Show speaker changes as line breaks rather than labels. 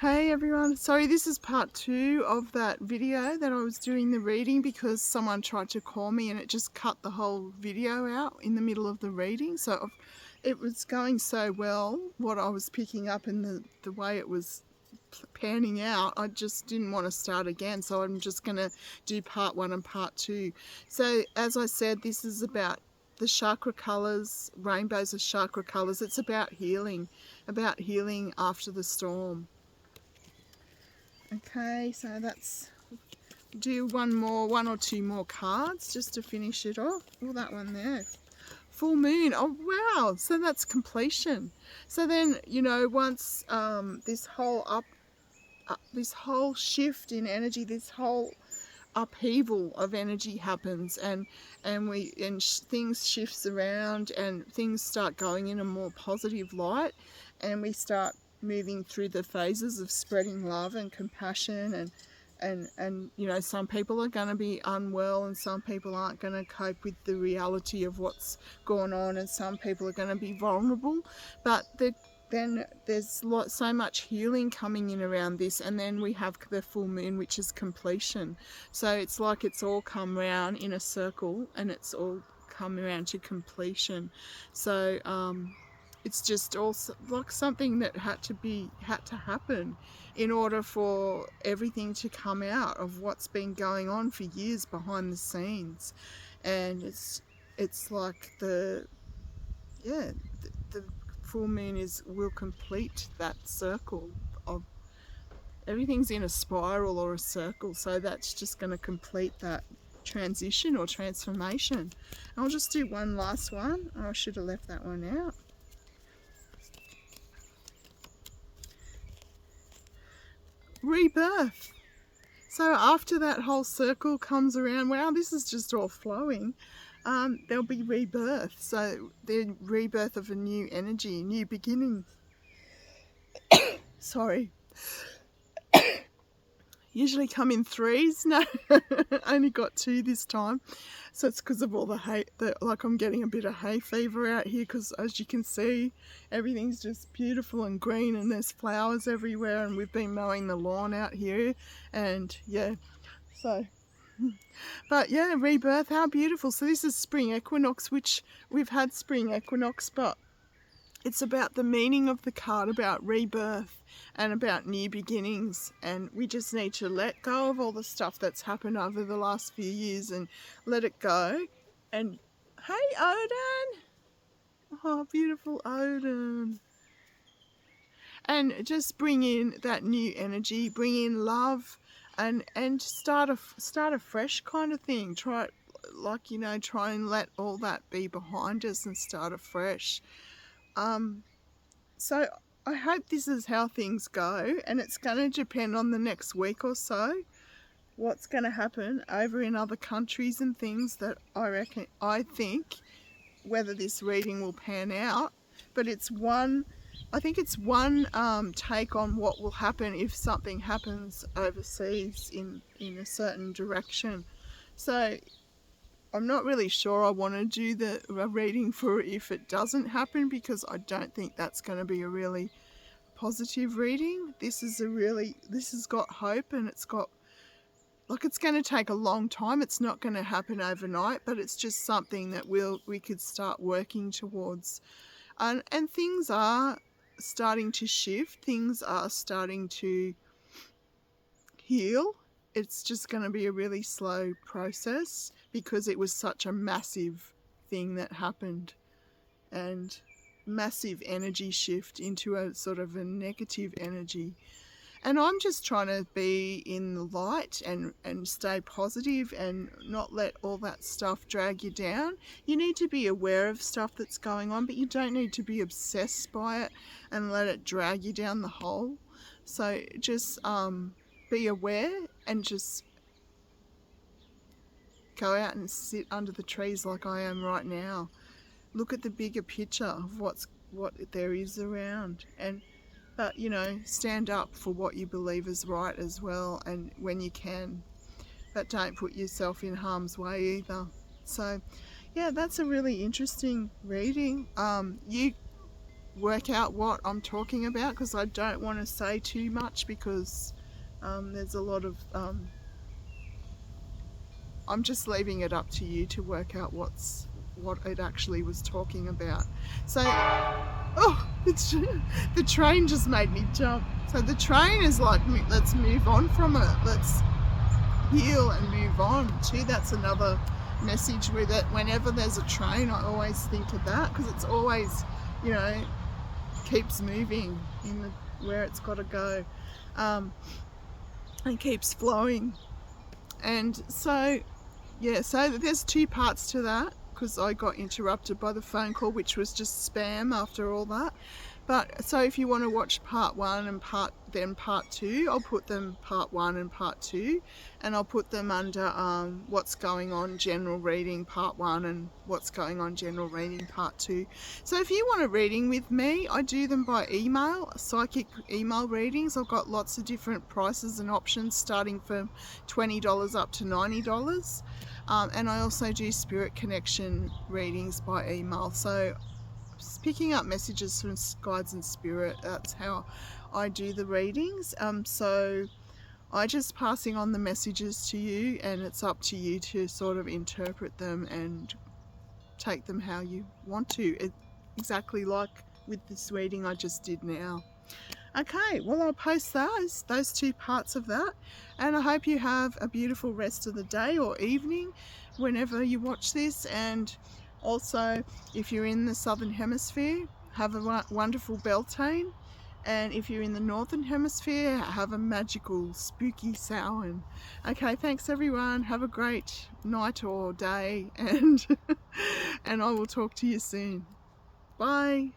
Hey everyone, sorry this is part 2 of that video that I was doing the reading because someone tried to call me and it just cut the whole video out in the middle of the reading. So it was going so well, what I was picking up and the way it was panning out, I just didn't want to start again, so I'm just going to do part 1 and part 2. So as I said, this is about the chakra colours, rainbows of chakra colours. It's about healing after the storm. Okay, so that's, do one or two more cards just to finish it off. Oh, that one there. Full moon. Oh, wow. So that's completion. So then, you know, once this whole shift in energy, this whole upheaval of energy happens, and things shifts around and things start going in a more positive light, and we start moving through the phases of spreading love and compassion, and you know, some people are going to be unwell and some people aren't going to cope with the reality of what's going on, and some people are going to be vulnerable, but then there's so much healing coming in around this, and then we have the full moon, which is completion. So it's like it's all come round in a circle and it's all come around to completion. So it's just also like something that had to happen in order for everything to come out of what's been going on for years behind the scenes. And it's like the full moon will complete that circle of everything's in a spiral or a circle, so that's just going to complete that transition or transformation. I'll just do one last one. I should have left that one out. Rebirth. So after that whole circle comes around, wow, this is just all flowing. There'll be rebirth. So the rebirth of a new energy, new beginnings. Sorry. Usually come in threes. No, I only got 2 this time. So it's because of all the hay, like I'm getting a bit of hay fever out here, because as you can see, everything's just beautiful and green and there's flowers everywhere, and we've been mowing the lawn out here, and yeah, so, but yeah, rebirth, how beautiful. So this is spring equinox, which we've had spring equinox, but it's about the meaning of the card, about rebirth and about new beginnings, and we just need to let go of all the stuff that's happened over the last few years and let it go. And hey Odin, oh beautiful Odin, and just bring in that new energy, bring in love, and start a fresh kind of thing. Try, like, you know, try and let all that be behind us and start afresh. So I hope this is how things go, and it's going to depend on the next week or so what's going to happen over in other countries and things, that I think whether this reading will pan out. But it's one, I think it's one take on what will happen if something happens overseas in a certain direction. So I'm not really sure I want to do the reading for if it doesn't happen, because I don't think that's going to be a really positive reading. This has got hope, and it's got, like, it's going to take a long time. It's not going to happen overnight, but it's just something that we could start working towards. And things are starting to shift. Things are starting to heal. It's just going to be a really slow process because it was such a massive thing that happened, and massive energy shift into a sort of a negative energy. And I'm just trying to be in the light and stay positive and not let all that stuff drag you down. You need to be aware of stuff that's going on, but you don't need to be obsessed by it and let it drag you down the hole. So just be aware and just go out and sit under the trees like I am right now. Look at the bigger picture of what there is around, but you know, stand up for what you believe is right as well, and when you can, but don't put yourself in harm's way either. So yeah, that's a really interesting reading. work out what I'm talking about, because I don't want to say too much, because there's a lot of I'm just leaving it up to you to work out what it actually was talking about. So, oh, the train just made me jump. So the train is like, let's move on from it. Let's heal and move on too. That's another message with it. Whenever there's a train, I always think of that, because it's always, you know, keeps moving in where it's got to go, and keeps flowing. And so, yeah, so there's two parts to that, because I got interrupted by the phone call, which was just spam after all that. But so if you want to watch part 1 and part 2, I'll put them part 1 and part 2, and I'll put them under what's going on general reading part 1 and what's going on general reading part 2. So if you want a reading with me, I do them by email, psychic email readings. I've got lots of different prices and options, starting from $20 up to $90. And I also do spirit connection readings by email. So picking up messages from guides and spirit, that's how I do the readings. So I just passing on the messages to you, and it's up to you to sort of interpret them and take them how you want to, exactly like with this reading I just did now. Okay, well, I'll post those two parts of that, and I hope you have a beautiful rest of the day or evening whenever you watch this. And also, if you're in the Southern Hemisphere, have a wonderful Beltane, and if you're in the Northern Hemisphere, have a magical, spooky Samhain. Okay, thanks everyone. Have a great night or day, and and I will talk to you soon. Bye.